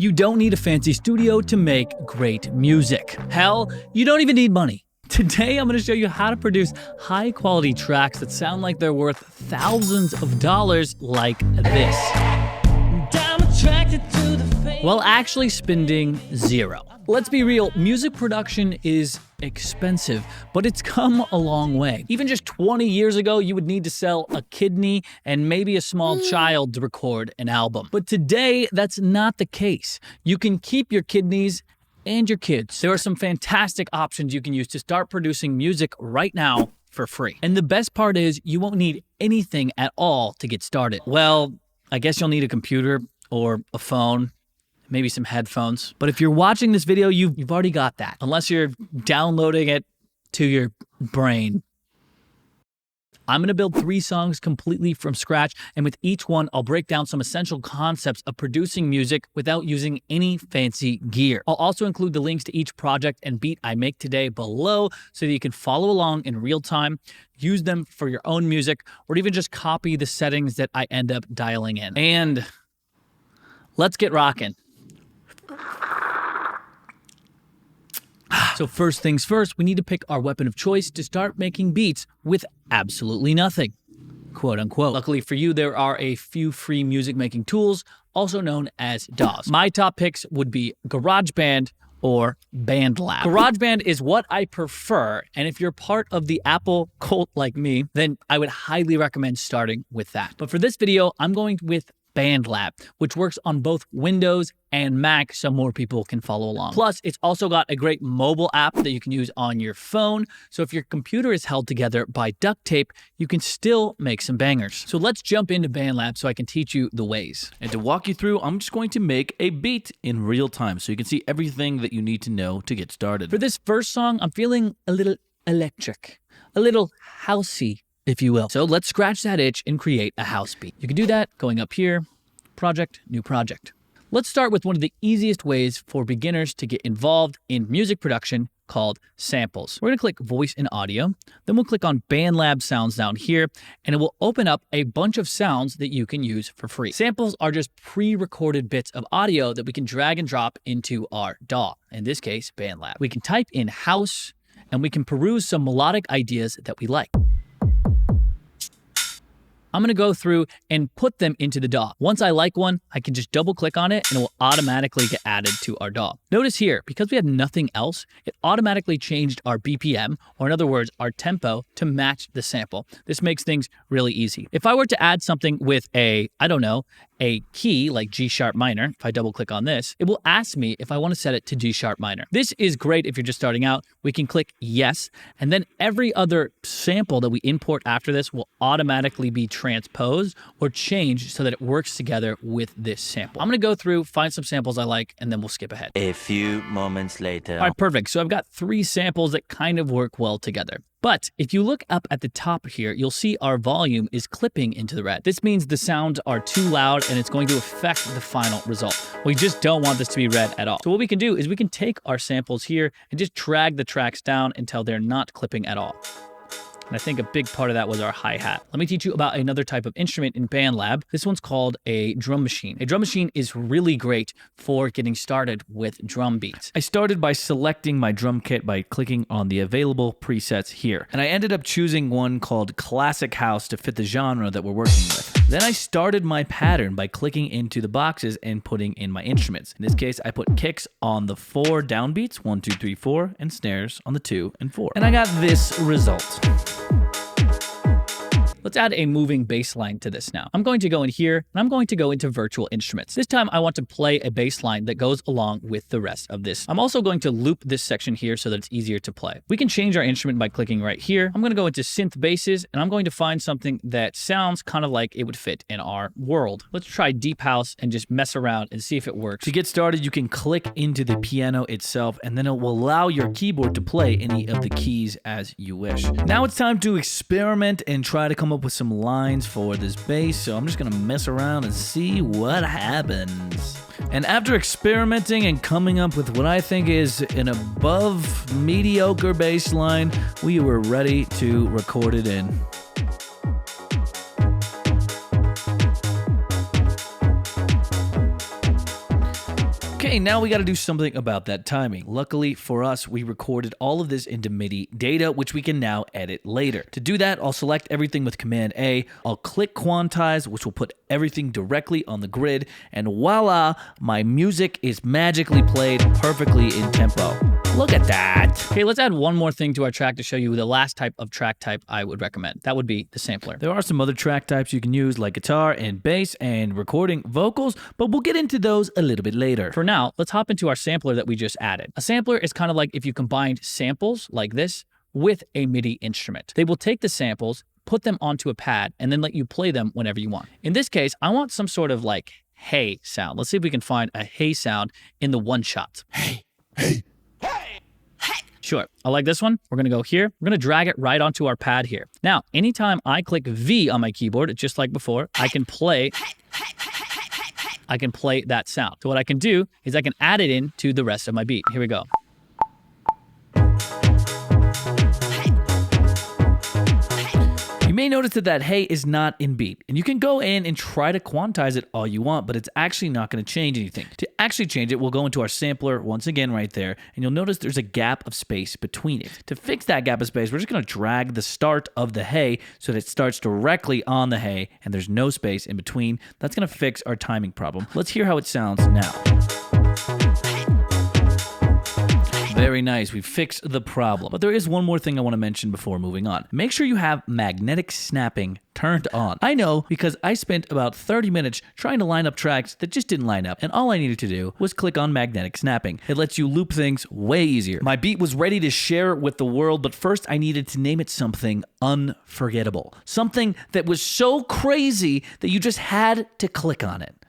You don't need a fancy studio to make great music. Hell, you don't even need money. Today, I'm going to show you how to produce high-quality tracks that sound like they're worth thousands of dollars like this, while actually spending zero. Let's be real, music production is expensive, but it's come a long way. Even just 20 years ago, you would need to sell a kidney and maybe a small child to record an album. But today, that's not the case. You can keep your kidneys and your kids. There are some fantastic options you can use to start producing music right now for free. And the best part is you won't need anything at all to get started. Well, I guess you'll need a computer or a phone, maybe some headphones. But if you're watching this video, you've already got that, unless you're downloading it to your brain. I'm gonna build 3 songs completely from scratch, and with each one, I'll break down some essential concepts of producing music without using any fancy gear. I'll also include the links to each project and beat I make today below so that you can follow along in real time, use them for your own music, or even just copy the settings that I end up dialing in. And let's get rocking. So first things first, we need to pick our weapon of choice to start making beats with absolutely nothing, quote unquote. Luckily for you, there are a few free music making tools, also known as DAWs. My top picks would be GarageBand or Bandlab. GarageBand is what I prefer, and if you're part of the Apple cult like me, then I would highly recommend starting with that. But for this video, I'm going with Bandlab, which works on both Windows and Mac so more people can follow along. Plus, it's also got a great mobile app that you can use on your phone. So if your computer is held together by duct tape, you can still make some bangers. So let's jump into Bandlab so I can teach you the ways. And to walk you through, I'm just going to make a beat in real time so you can see everything that you need to know to get started. For this first song, I'm feeling a little electric, a little housey, if you will. So let's scratch that itch and create a house beat. You can do that going up here, project, new project. Let's start with one of the easiest ways for beginners to get involved in music production called samples. We're gonna click voice and audio, then we'll click on Bandlab sounds down here, and it will open up a bunch of sounds that you can use for free. Samples are just pre-recorded bits of audio that we can drag and drop into our DAW, in this case, Bandlab. We can type in house, and we can peruse some melodic ideas that we like. I'm gonna go through and put them into the DAW. Once I like one, I can just double click on it and it will automatically get added to our DAW. Notice here, because we had nothing else, it automatically changed our BPM, or in other words, our tempo, to match the sample. This makes things really easy. If I were to add something with a key like G sharp minor, if I double click on this, it will ask me if I want to set it to G sharp minor. This is great if you're just starting out. We can click yes, and then every other sample that we import after this will automatically be transposed or changed so that it works together with this sample. I'm gonna go through, find some samples I like, and then we'll skip ahead. A few moments later. All right, perfect. So I've got 3 samples that kind of work well together. But if you look up at the top here, you'll see our volume is clipping into the red. This means the sounds are too loud and it's going to affect the final result. We just don't want this to be red at all. So what we can do is we can take our samples here and just drag the tracks down until they're not clipping at all. And I think a big part of that was our hi-hat. Let me teach you about another type of instrument in Bandlab. This one's called a drum machine. A drum machine is really great for getting started with drum beats. I started by selecting my drum kit by clicking on the available presets here. And I ended up choosing one called Classic House to fit the genre that we're working with. Then I started my pattern by clicking into the boxes and putting in my instruments. In this case, I put kicks on the 4 downbeats, 1, 2, 3, 4, and snares on the 2 and 4. And I got this result. Let's add a moving bass line to this now. I'm going to go in here, and I'm going to go into virtual instruments. This time I want to play a bass line that goes along with the rest of this. I'm also going to loop this section here so that it's easier to play. We can change our instrument by clicking right here. I'm gonna go into synth basses, and I'm going to find something that sounds kind of like it would fit in our world. Let's try deep house and just mess around and see if it works. To get started, you can click into the piano itself, and then it will allow your keyboard to play any of the keys as you wish. Now it's time to experiment and try to come up with some lines for this bass, so I'm just gonna mess around and see what happens. And after experimenting and coming up with what I think is an above mediocre bass line, we were ready to record it in. Okay, now we got to do something about that timing. Luckily for us, we recorded all of this into MIDI data, which we can now edit later. To do that, I'll select everything with Command A. I'll click Quantize, which will put everything directly on the grid, and voila, my music is magically played perfectly in tempo. Look at that. Okay, let's add one more thing to our track to show you the last type of track type I would recommend. That would be the sampler. There are some other track types you can use, like guitar and bass and recording vocals, but we'll get into those a little bit later. For now, let's hop into our sampler that we just added. A sampler is kind of like if you combined samples like this with a MIDI instrument. They will take the samples, put them onto a pad, and then let you play them whenever you want. In this case, I want some sort of like hey sound. Let's see if we can find a hey sound in the one shot. Hey, hey. Sure, I like this one. We're gonna go here. We're gonna drag it right onto our pad here. Now, anytime I click V on my keyboard, just like before, I can play that sound. So what I can do is I can add it in to the rest of my beat. Here we go. You may notice that hey is not in beat, and you can go in and try to quantize it all you want, but it's actually not going to change anything. To actually change it, we'll go into our sampler once again right there, and you'll notice there's a gap of space between it. To fix that gap of space, we're just going to drag the start of the hey so that it starts directly on the hey, and there's no space in between. That's going to fix our timing problem. Let's hear how it sounds now. Very nice, we fixed the problem. But there is one more thing I want to mention before moving on. Make sure you have magnetic snapping turned on. I know because I spent about 30 minutes trying to line up tracks that just didn't line up, and all I needed to do was click on magnetic snapping. It lets you loop things way easier. My beat was ready to share it with the world, but first I needed to name it something unforgettable. Something that was so crazy that you just had to click on it.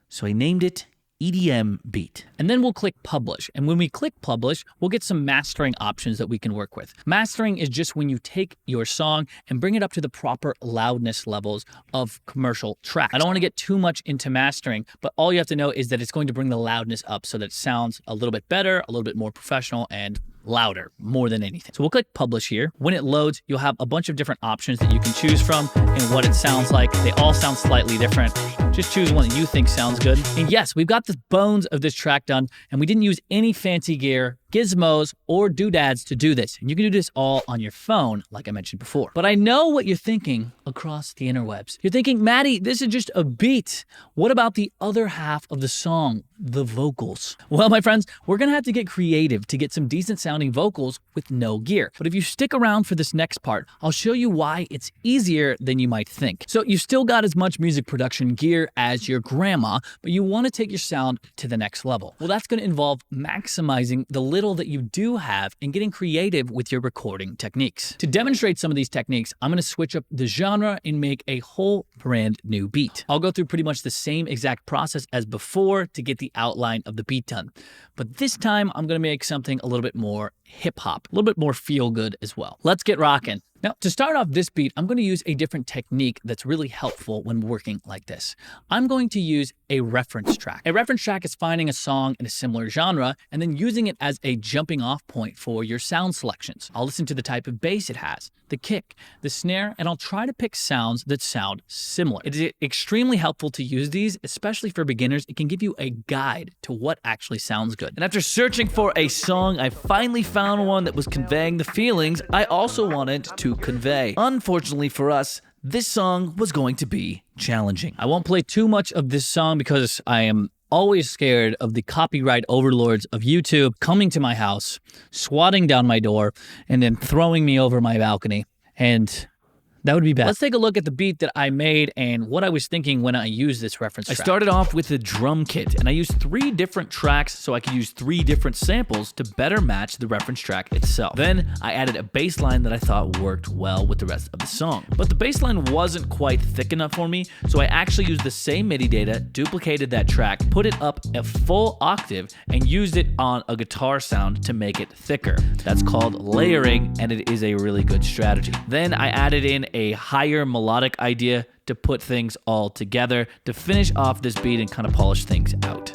So I named it EDM beat. And then we'll click publish. And when we click publish, we'll get some mastering options that we can work with. Mastering is just when you take your song and bring it up to the proper loudness levels of commercial tracks. I don't want to get too much into mastering, but all you have to know is that it's going to bring the loudness up so that it sounds a little bit better, a little bit more professional, and louder more than anything. So we'll click publish here. When it loads, you'll have a bunch of different options that you can choose from and what it sounds like. They all sound slightly different. Just choose one that you think sounds good. And yes, we've got the bones of this track done, and we didn't use any fancy gear, gizmos, or doodads to do this. And you can do this all on your phone, like I mentioned before. But I know what you're thinking across the interwebs. You're thinking, Maddie, this is just a beat. What about the other half of the song, the vocals? Well, my friends, we're gonna have to get creative to get some decent sounding vocals with no gear. But if you stick around for this next part, I'll show you why it's easier than you might think. So you still got as much music production gear as your grandma, but you wanna take your sound to the next level. Well, that's gonna involve maximizing the little that you do have and getting creative with your recording techniques. To demonstrate some of these techniques, I'm gonna switch up the genre and make a whole brand new beat. I'll go through pretty much the same exact process as before to get the outline of the beat done. But this time, I'm gonna make something a little bit more hip hop, a little bit more feel good as well. Let's get rocking. Now, to start off this beat, I'm going to use a different technique that's really helpful when working like this. I'm going to use a reference track. A reference track is finding a song in a similar genre and then using it as a jumping off point for your sound selections. I'll listen to the type of bass it has, the kick, the snare, and I'll try to pick sounds that sound similar. It is extremely helpful to use these, especially for beginners. It can give you a guide to what actually sounds good. And after searching for a song, I finally found one that was conveying the feelings I also wanted to convey. Unfortunately for us, this song was going to be challenging. I won't play too much of this song because I am always scared of the copyright overlords of YouTube coming to my house, swatting down my door, and then throwing me over my balcony. And that would be bad. Let's take a look at the beat that I made and what I was thinking when I used this reference track. I started off with the drum kit, and I used 3 different tracks so I could use 3 different samples to better match the reference track itself. Then I added a bass line that I thought worked well with the rest of the song. But the bass line wasn't quite thick enough for me, so I actually used the same MIDI data, duplicated that track, put it up a full octave, and used it on a guitar sound to make it thicker. That's called layering, and it is a really good strategy. Then I added in a higher melodic idea to put things all together to finish off this beat and kind of polish things out.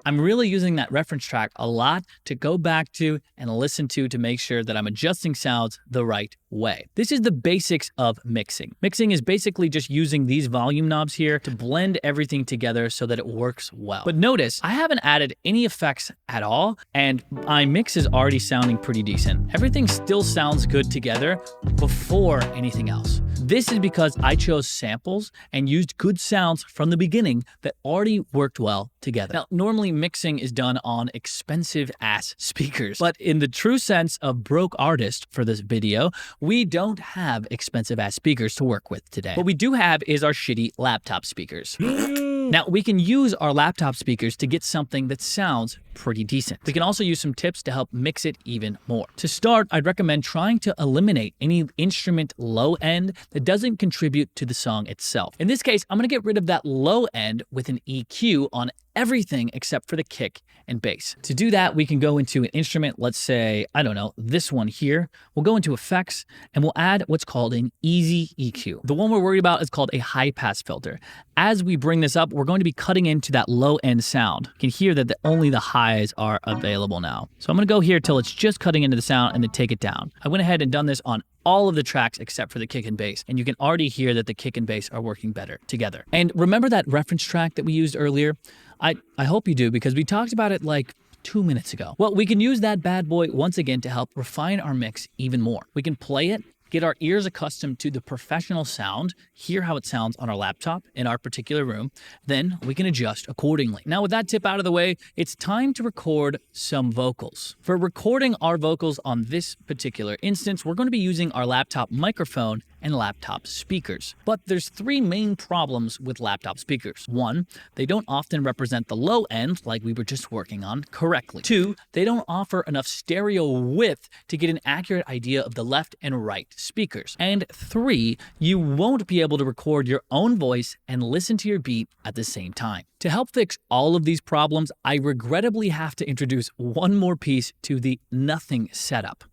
I'm really using that reference track a lot to go back to and listen to make sure that I'm adjusting sounds the right way. This is the basics of mixing. Mixing is basically just using these volume knobs here to blend everything together so that it works well. But notice, I haven't added any effects at all, and my mix is already sounding pretty decent. Everything still sounds good together before anything else. This is because I chose samples and used good sounds from the beginning that already worked well together. Now, normally mixing is done on expensive ass speakers, but in the true sense of broke artist for this video, we don't have expensive ass speakers to work with today. What we do have is our shitty laptop speakers. Now, we can use our laptop speakers to get something that sounds pretty decent. We can also use some tips to help mix it even more. To start, I'd recommend trying to eliminate any instrument low end that doesn't contribute to the song itself. In this case, I'm gonna get rid of that low end with an EQ on everything except for the kick and bass. To do that, we can go into an instrument, let's say, I don't know, this one here. We'll go into effects and we'll add what's called an easy EQ. The one we're worried about is called a high pass filter. As we bring this up, we're going to be cutting into that low end sound. You can hear that only the highs are available now. So I'm gonna go here till it's just cutting into the sound and then take it down. I went ahead and done this on all of the tracks except for the kick and bass. And you can already hear that the kick and bass are working better together. And remember that reference track that we used earlier? I hope you do, because we talked about it like 2 minutes ago. Well, we can use that bad boy once again to help refine our mix even more. We can play it, get our ears accustomed to the professional sound, hear how it sounds on our laptop in our particular room, then we can adjust accordingly. Now, with that tip out of the way, it's time to record some vocals. For recording our vocals on this particular instance, we're going to be using our laptop microphone and laptop speakers. But there's 3 main problems with laptop speakers. 1, they don't often represent the low end, like we were just working on, correctly. 2, they don't offer enough stereo width to get an accurate idea of the left and right speakers. And 3, you won't be able to record your own voice and listen to your beat at the same time. To help fix all of these problems, I regrettably have to introduce one more piece to the nothing setup.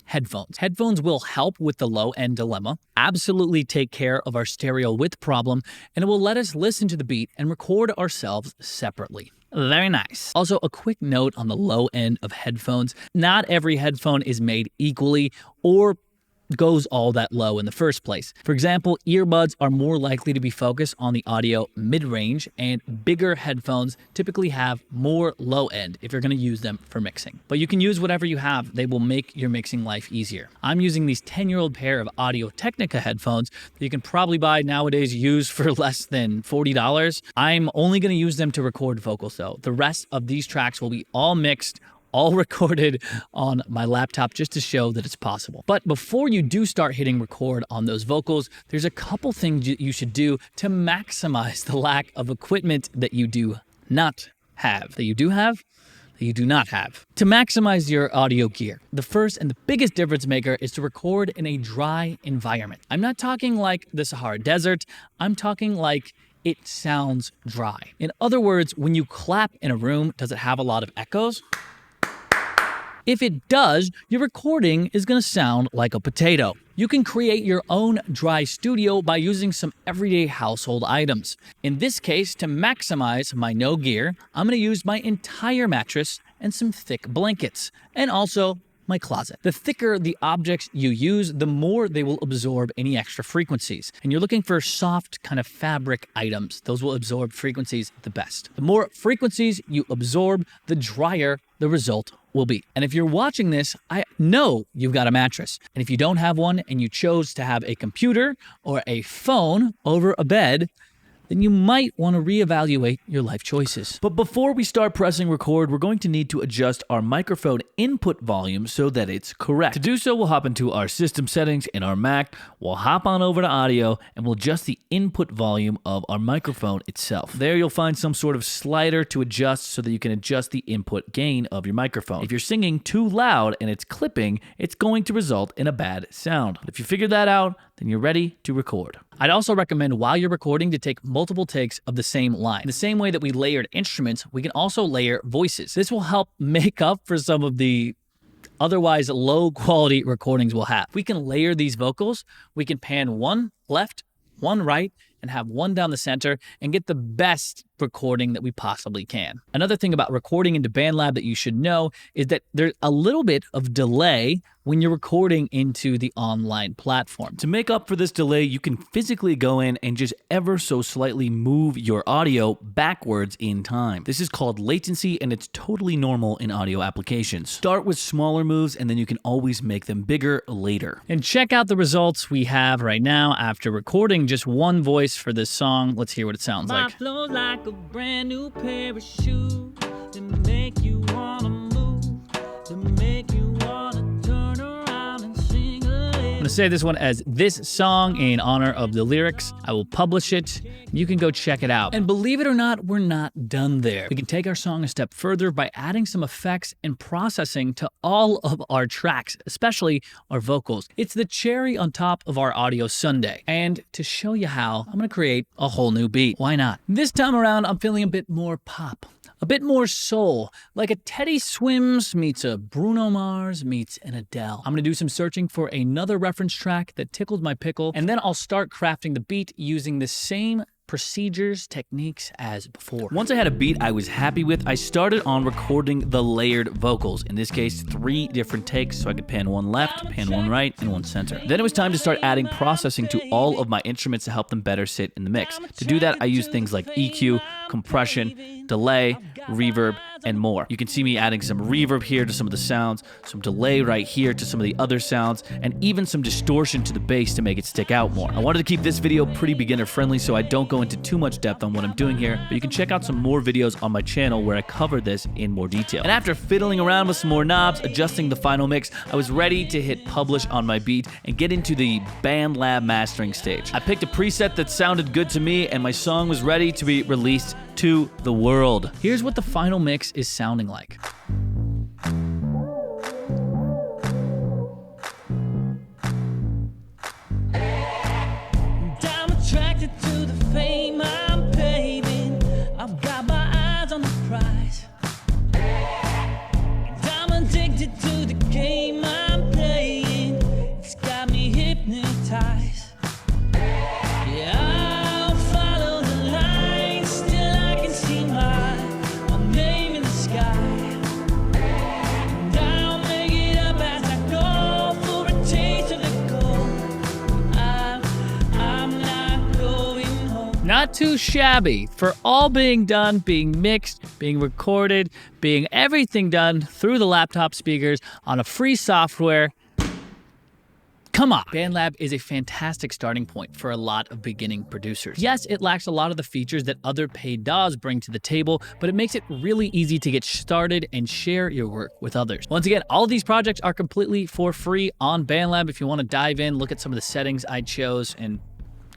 Headphones. Headphones will help with the low end dilemma, absolutely take care of our stereo width problem, and it will let us listen to the beat and record ourselves separately. Very nice. Also, a quick note on the low end of headphones. Not every headphone is made equally or goes all that low in the first place. For example, earbuds are more likely to be focused on the audio mid-range, and bigger headphones typically have more low end if you're going to use them for mixing. But you can use whatever you have. They will make your mixing life easier. I'm using these 10-year-old pair of Audio-Technica headphones that you can probably buy nowadays used for less than $40. I'm only going to use them to record vocals though. The rest of these tracks will be all mixed, all recorded on my laptop, just to show that it's possible. But before you do start hitting record on those vocals, there's a couple things you should do to maximize the lack of equipment that you do not have. That you do have, that you do not have. To maximize your audio gear, the first and the biggest difference maker is to record in a dry environment. I'm not talking like the Sahara Desert, I'm talking like it sounds dry. In other words, when you clap in a room, does it have a lot of echoes? If it does, your recording is going to sound like a potato. You can create your own dry studio by using some everyday household items. In this case, to maximize my no gear, I'm going to use my entire mattress and some thick blankets, and also my closet. The thicker the objects you use, the more they will absorb any extra frequencies. And you're looking for soft kind of fabric items. Those will absorb frequencies the best. The more frequencies you absorb, the drier the result will be. And if you're watching this, I know you've got a mattress. And if you don't have one and you chose to have a computer or a phone over a bed, then you might want to reevaluate your life choices. But before we start pressing record, we're going to need to adjust our microphone input volume so that it's correct. To do so, we'll hop into our system settings in our Mac, we'll hop on over to audio, and we'll adjust the input volume of our microphone itself. There you'll find some sort of slider to adjust so that you can adjust the input gain of your microphone. If you're singing too loud and it's clipping, it's going to result in a bad sound. But if you figure that out, then you're ready to record. I'd also recommend while you're recording to take multiple takes of the same line. In the same way that we layered instruments, we can also layer voices. This will help make up for some of the otherwise low quality recordings we'll have. We can layer these vocals, we can pan one left, one right, and have one down the center and get the best recording that we possibly can. Another thing about recording into Bandlab that you should know is that there's a little bit of delay when you're recording into the online platform. To make up for this delay, you can physically go in and just ever so slightly move your audio backwards in time. This is called latency, and it's totally normal in audio applications. Start with smaller moves, and then you can always make them bigger later. And check out the results we have right now after recording just one voice for this song. Let's hear what it sounds like. My flow's like a brand new pair of shoes that make you wanna move, that make you wanna turn around and sing a I'm gonna say this one as this song in honor of the lyrics. I will publish it. You can go check it out. And believe it or not, we're not done there. We can take our song a step further by adding some effects and processing to all of our tracks, especially our vocals. It's the cherry on top of our audio sundae. And to show you how, I'm gonna create a whole new beat. Why not? This time around, I'm feeling a bit more pop. A bit more soul, like a Teddy Swims meets a Bruno Mars meets an Adele. I'm gonna do some searching for another reference track that tickled my pickle, and then I'll start crafting the beat using the same procedures, techniques as before. Once I had a beat I was happy with, I started on recording the layered vocals. In this case, 3 different takes, so I could pan one left, pan one right, and one center. Then it was time to start adding processing to all of my instruments to help them better sit in the mix. To do that, I used things like EQ, compression, delay, reverb, and more. You can see me adding some reverb here to some of the sounds, some delay right here to some of the other sounds, and even some distortion to the bass to make it stick out more. I wanted to keep this video pretty beginner friendly, so I don't go into too much depth on what I'm doing here, but you can check out some more videos on my channel where I cover this in more detail. And after fiddling around with some more knobs, adjusting the final mix, I was ready to hit publish on my beat and get into the Bandlab mastering stage. I picked a preset that sounded good to me, and my song was ready to be released to the world. Here's what the final mix is sounding like. I'm attracted to the fame I'm paving. I've got my eyes on the prize. And I'm addicted to the game I'm playing. It's got me hypnotized. Yeah, I'll follow the lines till I can see my name in the sky. And I'll make it up as I go for a taste of the gold. I'm not going home. Not too shabby for all being done, being mixed, being recorded, being everything done through the laptop speakers on a free software. Come on. Bandlab is a fantastic starting point for a lot of beginning producers. Yes, it lacks a lot of the features that other paid DAWs bring to the table, but it makes it really easy to get started and share your work with others. Once again, all of these projects are completely for free on Bandlab. If you want to dive in, look at some of the settings I chose and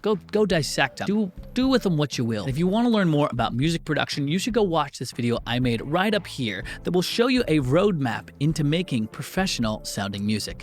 go dissect them. Do with them what you will. And if you want to learn more about music production, you should go watch this video I made right up here that will show you a roadmap into making professional sounding music.